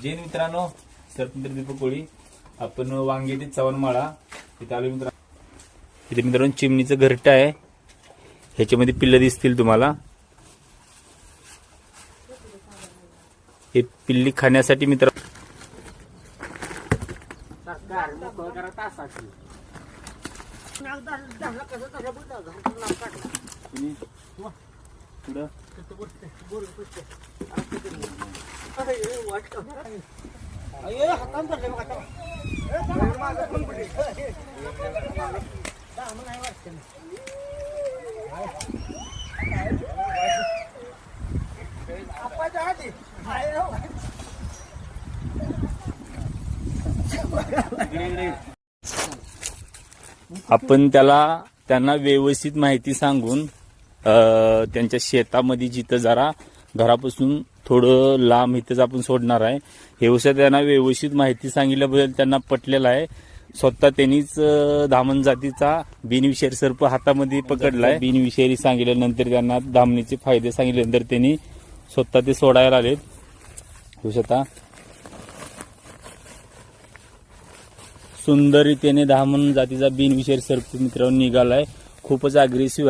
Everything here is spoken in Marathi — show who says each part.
Speaker 1: जैन मित्रांनो, सरपंच दीपक कोळी, आपण वांगेटी चव्हाणमाळा इथे आलो मित्रांनो. इथे मित्रांनो चिमणीचं घरटं आहे, ह्याच्यामध्ये पिल्लं दिसतील तुम्हाला. हे पिल्ली खाण्यासाठी मित्र आपण त्यांना व्यवस्थित माहिती सांगून त्यांच्या शेतामध्ये जिथं जरा घरापासून थोडं लांब इथंच आपण सोडणार आहे. हे त्यांना व्यवस्थित माहिती सांगितल्याबद्दल त्यांना पटलेलं आहे. स्वतः त्यांनीच धामण जातीचा बिनविषारी सर्प हातामध्ये पकडलाय. बिनविषारी सांगितल्यानंतर त्यांना धामणीचे फायदे सांगितल्यानंतर त्यांनी स्वतः ते सोडायला आलेत. स्वतः सुंदर रीतीने धामण जातीचा बिनविषारी सर्प मित्रांनो निघालाय. खूपच अग्रेसिव्ह आहे.